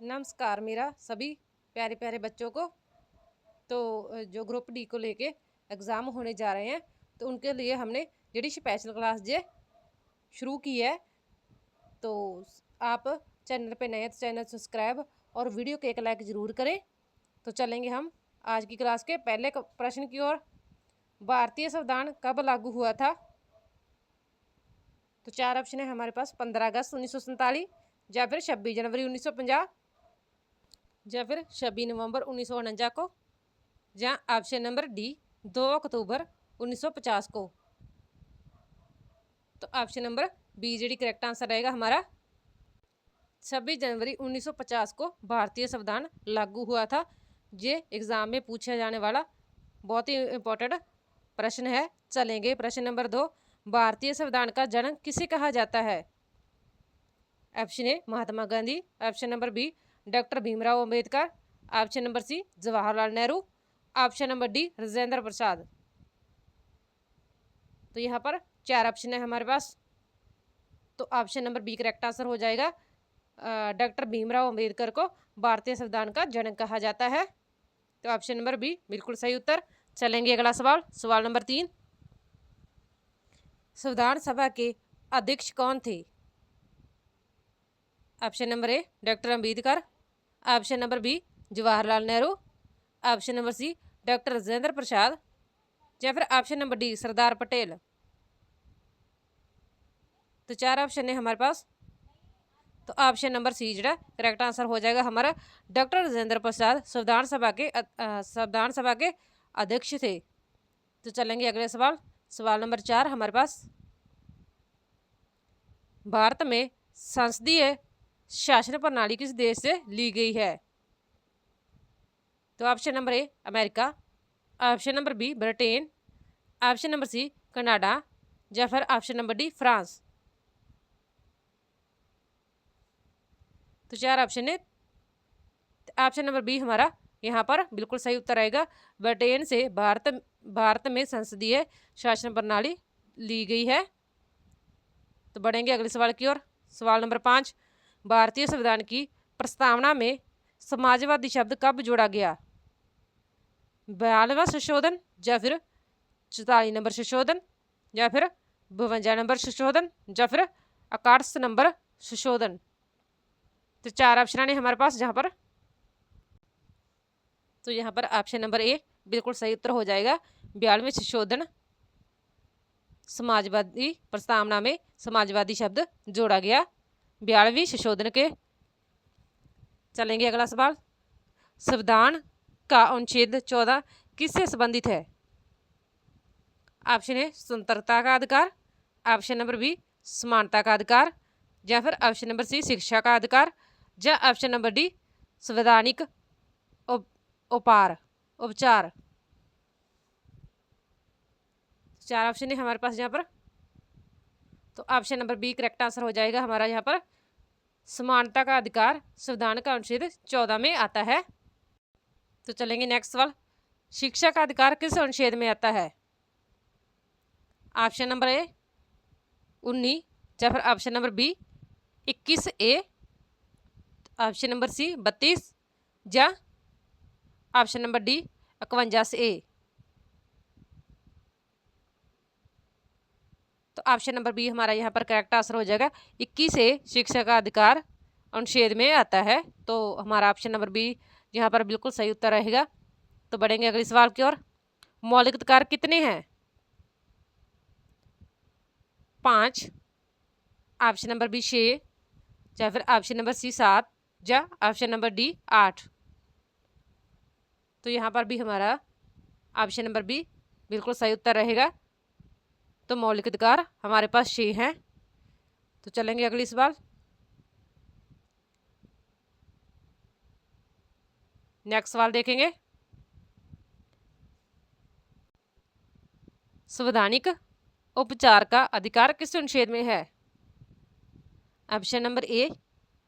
नमस्कार मेरा सभी प्यारे प्यारे बच्चों को। तो जो ग्रुप डी को लेके एग्ज़ाम होने जा रहे हैं तो उनके लिए हमने ਜਿਹੜੀ स्पेशल क्लास जे शुरू की है। तो आप चैनल पे नए तो चैनल सब्सक्राइब और वीडियो को एक लाइक ज़रूर करें। तो चलेंगे हम आज की क्लास के पहले प्रश्न की ओर। भारतीय संविधान कब लागू हुआ था? तो चार ऑप्शन है हमारे पास। 15 अगस्त 1947, या फिर 26 जनवरी 1950, या फिर 26 नवंबर 1949 को, या ऑप्शन नंबर डी 2 अक्टूबर 1950 को। तो ऑप्शन नंबर बी जी करेक्ट आंसर रहेगा हमारा। 26 जनवरी 1950 को भारतीय संविधान लागू हुआ था। ये एग्जाम में पूछा जाने वाला बहुत ही इम्पोर्टेंट प्रश्न है। चलेंगे प्रश्न नंबर 2। भारतीय संविधान का जनक किसे कहा जाता है? Option A Mahatma Gandhi, option number B doctor Bhimrao Ambedkar, option number C Jawaharlal Nehru, option number D Rajendra Prasad. तो यहाँ पर चार ऑप्शन है हमारे पास। तो option number B correct answer हो जाएगा। डॉक्टर भीमराव अंबेडकर को भारतीय संविधान का जनक कहा जाता है। तो ऑप्शन नंबर बी बिल्कुल सही उत्तर। चलेंगे अगला सवाल, सवाल नंबर 3। संविधान सभा के अध्यक्ष कौन थे? Option number A doctor Ambedkar, option number B Jawaharlal Nehru, option number C doctor Rajendra Prasad, या फिर option number D Sardar Patel. तो चार ऑप्शन है हमारे पास। तो ऑप्शन नंबर सी जो करेक्ट आंसर हो जाएगा हमारा। डॉक्टर राजेंद्र प्रसाद संविधान सभा के अध्यक्ष थे। तो चलेंगे अगले सवाल, सवाल नंबर 4 हमारे पास। भारत में संसदीय शासन प्रणाली किस देश से ली गई है? तो option number A America, option number B Britain, option number C Canada, या फिर ऑप्शन नंबर डी फ्रांस। तो चार ऑप्शन है। ऑप्शन नंबर बी हमारा यहाँ पर बिल्कुल सही उत्तर आएगा। ब्रिटेन से भारत में संसदीय शासन प्रणाली ली गई है। तो बढ़ेंगे अगले सवाल की ओर, सवाल नंबर 5। भारतीय संविधान की प्रस्तावना में समाजवादी शब्द कब जोड़ा गया? 42वां संशोधन, या फिर 44 नंबर संशोधन, या फिर 52 नंबर संशोधन, या फिर 61 नंबर संशोधन। तो चार ऑप्शन है हमारे पास जहाँ पर। तो यहाँ पर ऑप्शन नंबर ए बिल्कुल सही उत्तर हो जाएगा। 42वें संशोधन समाजवादी प्रस्तावना में समाजवादी शब्द जोड़ा गया 42वें संशोधन के। चलेंगे अगला सवाल, संविधान का अनुच्छेद 14 किससे संबंधित है? ऑप्शन ए स्वतंत्रता का अधिकार, ऑप्शन नंबर बी समानता का अधिकार, या फिर ऑप्शन नंबर सी शिक्षा का अधिकार, या ऑप्शन नंबर डी संवैधानिक उपचार। चार ऑप्शन है हमारे पास यहाँ पर। तो option number B correct answer हो जाएगा हमारा यहाँ पर। समानता का अधिकार संविधान का अनुच्छेद 14 में आता है। तो चलेंगे नेक्स्ट सवाल, शिक्षा का अधिकार किस अनुच्छेद में आता है? ऑप्शन नंबर ए 19, या फिर option number B 21A, option number C 32, या ऑप्शन नंबर डी 51A। तो ऑप्शन नंबर बी हमारा यहाँ पर करेक्ट आंसर हो जाएगा। 21 शिक्षा का अधिकार अनुच्छेद में आता है। तो हमारा ऑप्शन नंबर बी यहाँ पर बिल्कुल सही उत्तर रहेगा। तो बढ़ेंगे अगले सवाल की ओर, मौलिक अधिकार कितने हैं? 5, ऑप्शन नंबर बी 6, या फिर ऑप्शन नंबर सी 7, या ऑप्शन नंबर डी 8। तो यहाँ पर भी हमारा ऑप्शन नंबर बी बिल्कुल सही उत्तर रहेगा। तो मौलिक अधिकार हमारे पास 6 हैं। तो चलेंगे अगली सवाल, नेक्स्ट सवाल देखेंगे। संवैधानिक उपचार का अधिकार किस अनुच्छेद में है? Option number A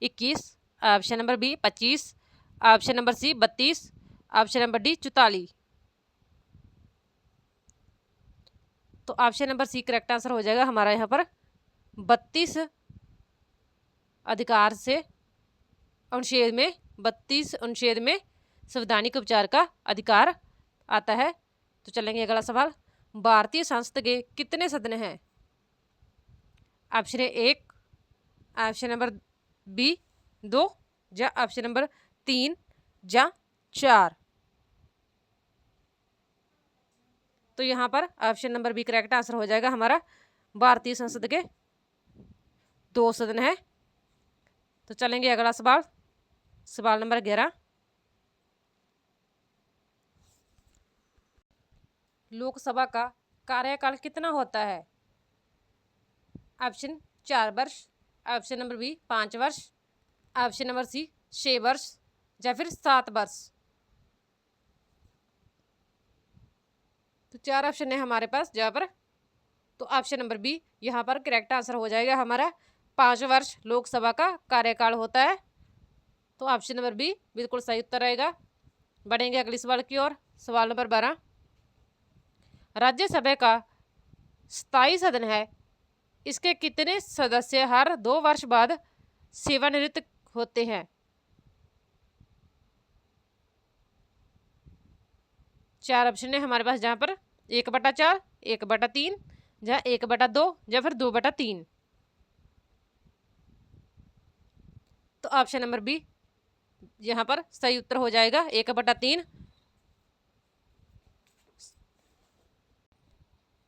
21, option number B 25, option number C 32, option number D 44। तो option number C correct answer हो जाएगा हमारा यहाँ पर। 32 अधिकार से अनुच्छेद में 32 अनुच्छेद में संवैधानिक उपचार का अधिकार आता है। तो चलेंगे अगला सवाल, भारतीय संसद के कितने सदन हैं? Option A 1, option number B 2, या ऑप्शन नंबर 3 या 4। तो यहाँ पर option number B correct answer हो जाएगा हमारा। भारतीय संसद के 2 सदन है। तो चलेंगे अगला सवाल, सवाल नंबर 11, लोकसभा का कार्यकाल कितना होता है? ऑप्शन 4 वर्ष, ऑप्शन नंबर बी 5 वर्ष, ऑप्शन नंबर सी 6 वर्ष, या फिर 7 वर्ष। तो 4 ऑप्शन है हमारे पास जहाँ पर। तो ऑप्शन नंबर बी यहाँ पर करेक्ट आंसर हो जाएगा हमारा। 5 वर्ष लोकसभा का कार्यकाल होता है। तो ऑप्शन नंबर बी बिल्कुल सही उत्तर रहेगा। बढ़ेंगे अगले सवाल की ओर, सवाल नंबर 12, राज्यसभा का स्थायी सदन है, इसके कितने सदस्य हर 2 वर्ष बाद सेवानिवृत्त होते हैं? 4 ऑप्शन है हमारे पास जहाँ पर 1/4, 1/3, या 1/2, या फिर 2/3। तो ऑप्शन नंबर बी यहाँ पर सही उत्तर हो जाएगा, 1/3।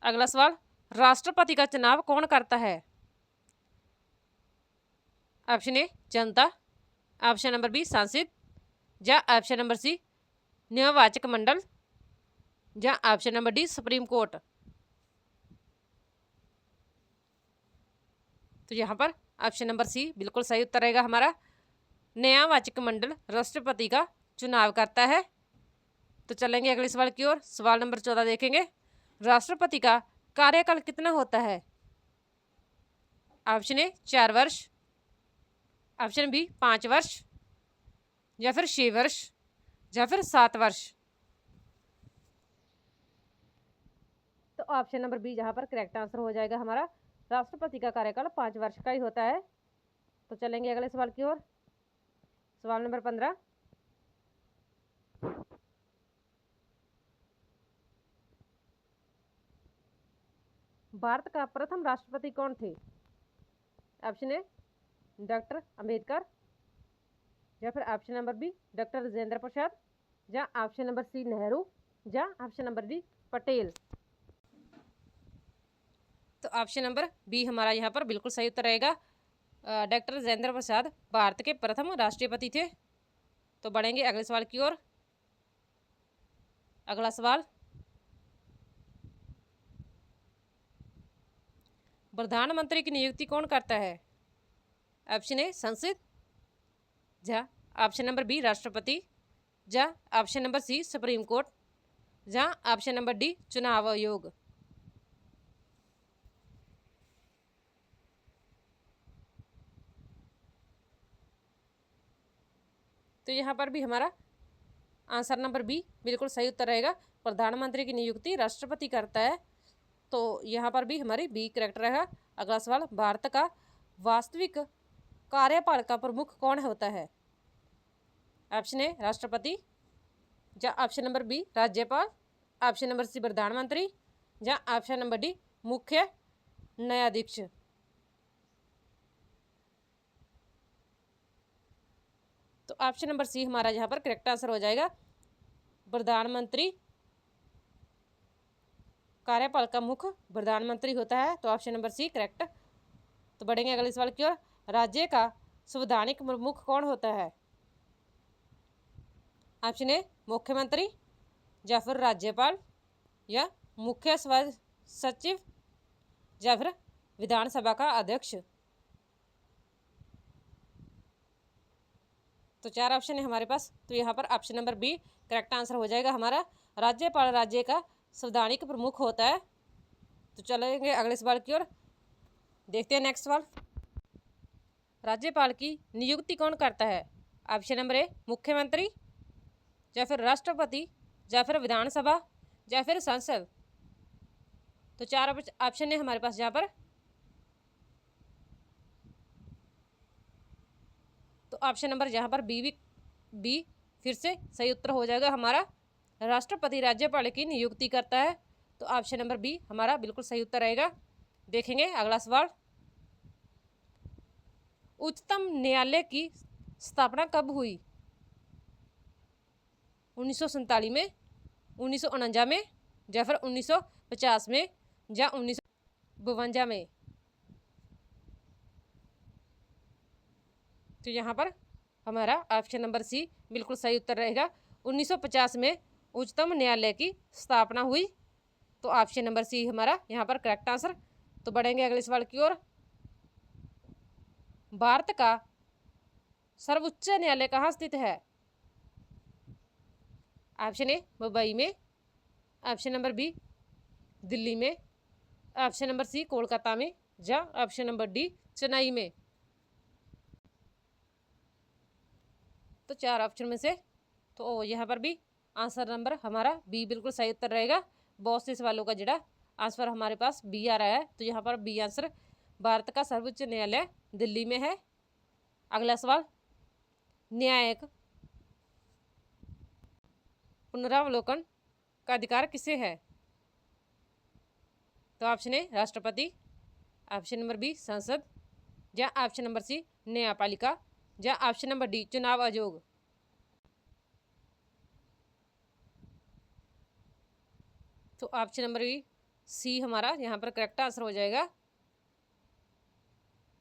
अगला सवाल, राष्ट्रपति का चुनाव कौन करता है? ऑप्शन ए जनता, ऑप्शन नंबर बी सांसद, या ऑप्शन नंबर सी न्यायवाचक मंडल, या option number D supreme court. तो यहाँ पर ऑप्शन नंबर सी बिल्कुल सही उत्तर रहेगा हमारा। न्यायवाचक मंडल राष्ट्रपति का चुनाव करता है। तो चलेंगे अगले सवाल की ओर, सवाल नंबर 14 देखेंगे, राष्ट्रपति का कार्यकाल कितना होता है? ऑप्शन ए 4 वर्ष, ऑप्शन बी 5 वर्ष, या फिर 6 वर्ष, या फिर 7 वर्ष। तो ऑप्शन नंबर बी यहाँ पर करेक्ट आंसर हो जाएगा हमारा। राष्ट्रपति का कार्यकाल 5 वर्ष का ही होता है। तो चलेंगे अगले सवाल की ओर, सवाल नंबर 15, भारत का प्रथम राष्ट्रपति कौन थे? ऑप्शन ए डॉक्टर अंबेडकर, या फिर option number B doctor Rajendra Prasad, या ऑप्शन नंबर सी नेहरू, या ऑप्शन नंबर डी पटेल। तो ऑप्शन नंबर बी हमारा यहाँ पर बिल्कुल सही उत्तर रहेगा। डॉक्टर राजेंद्र प्रसाद भारत के प्रथम राष्ट्रपति थे। तो बढ़ेंगे अगले सवाल की ओर। अगला सवाल, प्रधानमंत्री की नियुक्ति कौन करता है? ऑप्शन ए संसद, या ऑप्शन नंबर बी राष्ट्रपति, या option number C supreme court, या ऑप्शन नंबर डी चुनाव आयोग। तो यहाँ पर भी हमारा आंसर नंबर बी बिल्कुल सही उत्तर रहेगा। प्रधानमंत्री की नियुक्ति राष्ट्रपति करता है। तो यहाँ पर भी हमारी बी करेक्ट रहेगा। अगला सवाल, भारत का वास्तविक कार्यपालिका प्रमुख कौन होता है? ऑप्शन ए राष्ट्रपति, या ऑप्शन नंबर बी राज्यपाल, ऑप्शन नंबर सी प्रधानमंत्री, या ऑप्शन नंबर डी मुख्य न्यायाधीश। तो ऑप्शन नंबर सी हमारा यहाँ पर करेक्ट आंसर हो जाएगा। प्रधानमंत्री कार्यपालिका मुख्य प्रधानमंत्री होता है। तो ऑप्शन नंबर सी करेक्ट। तो बढ़ेंगे अगले सवाल की ओर, राज्य का संवैधानिक प्रमुख कौन होता है? ऑप्शन ए मुख्यमंत्री, या फिर राज्यपाल, या मुख्य सचिव, या फिर विधानसभा का अध्यक्ष। तो 4 ऑप्शन है हमारे पास। तो यहाँ पर option number B correct answer हो जाएगा हमारा। राज्यपाल राज्य का संवैधानिक प्रमुख होता है। तो चलेंगे अगले सवाल की ओर, देखते हैं नेक्स्ट सवाल, राज्यपाल की नियुक्ति कौन करता है? ऑप्शन नंबर ए मुख्यमंत्री, या फिर राष्ट्रपति, या फिर विधानसभा, या फिर संसद। तो 4 ऑप्शन है हमारे पास यहाँ पर। तो ऑप्शन नंबर यहाँ पर बी भी बी फिर से सही उत्तर हो जाएगा हमारा। राष्ट्रपति राज्यपाल की नियुक्ति करता है, तो ऑप्शन नंबर बी हमारा बिल्कुल सही उत्तर रहेगा। देखेंगे अगला सवाल। उच्चतम न्यायालय की स्थापना कब हुई? 1947 में, 1949 में, या फिर 1950 में, या 1952 में। तो यहाँ पर हमारा ऑप्शन नंबर सी बिल्कुल सही उत्तर रहेगा। 1950 में उच्चतम न्यायालय की स्थापना हुई, तो ऑप्शन नंबर सी हमारा यहाँ पर करेक्ट आंसर। तो बढ़ेंगे अगले सवाल की ओर। भारत का सर्वोच्च न्यायालय कहाँ स्थित है? ऑप्शन ए मुंबई में, ऑप्शन नंबर बी दिल्ली में, ऑप्शन नंबर सी कोलकाता में, या ऑप्शन नंबर डी चेन्नई में। तो चार ऑप्शन में से तो यहाँ पर भी आंसर नंबर हमारा बी बिल्कुल सही उत्तर रहेगा। बहुत से सवालों का जड़ा आंसर हमारे पास बी आ रहा है, तो यहाँ पर बी आंसर। भारत का सर्वोच्च न्यायालय दिल्ली में है। अगला सवाल, न्यायिक पुनरावलोकन का अधिकार किसे है? तो ऑप्शन ए राष्ट्रपति, ऑप्शन नंबर बी संसद, या ऑप्शन नंबर सी न्यायपालिका, या ऑप्शन नंबर डी चुनाव आयोग। तो ऑप्शन नंबर बी सी हमारा यहाँ पर करेक्ट आंसर हो जाएगा,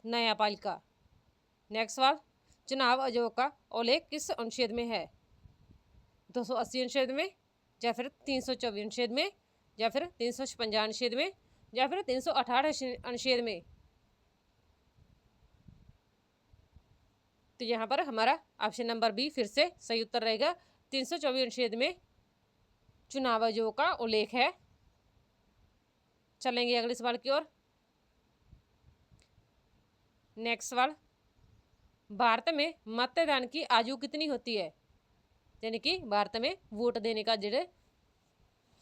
न्यायपालिका। नेक्स्ट सवाल, चुनाव आयोग का उल्लेख किस अनुच्छेद में है? 280 अनुच्छेद में, या फिर 324 अनुच्छेद में, या फिर 356 अनुच्छेद में, या फिर 368 अनुच्छेद में। तो यहाँ पर हमारा ऑप्शन नंबर बी फिर से सही उत्तर रहेगा। 324 अनुच्छेद में चुनाव आयोग का उल्लेख है। चलेंगे अगले सवाल की ओर। नेक्स्ट सवाल, भारत में मतदान की आयु कितनी होती है? यानी कि भारत में वोट देने का जड़े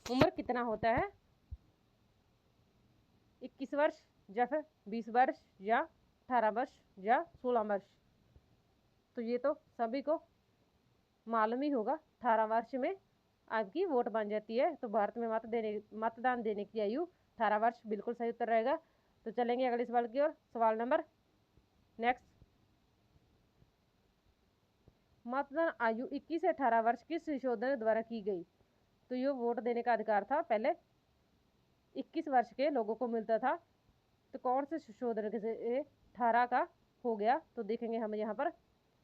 उम्र कितना होता है? 21 वर्ष, या फिर 20 वर्ष, या 18 वर्ष, या 16 वर्ष। तो ये तो सभी को मालूम ही होगा, 18 वर्ष में आपकी वोट बन जाती है। तो भारत में मतदान देने की आयु 18 वर्ष बिल्कुल सही उत्तर रहेगा। तो चलेंगे अगले सवाल की ओर। सवाल नंबर नेक्स्ट, मतदान आयु 21 से 18 वर्ष किस संशोधन द्वारा की गई? तो ये वोट देने का अधिकार था पहले 21 वर्ष के लोगों को मिलता था, तो कौन से संशोधन से 18 का हो गया? तो देखेंगे हम यहाँ पर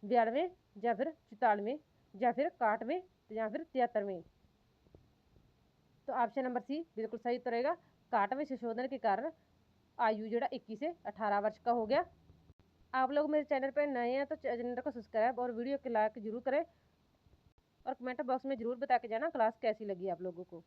92, या फिर 44, या फिर 61, या फिर 73। तो ऑप्शन नंबर सी बिल्कुल सही उत्तर रहेगा। 61वें संशोधन के कारण आयु जोड़ा 21 से 18 वर्ष का हो गया। आप लोग मेरे चैनल पर नए हैं तो चैनल को सब्सक्राइब और वीडियो को लाइक जरूर करें, और कमेंट बॉक्स में जरूर बता के जाना क्लास कैसी लगी आप लोगों को।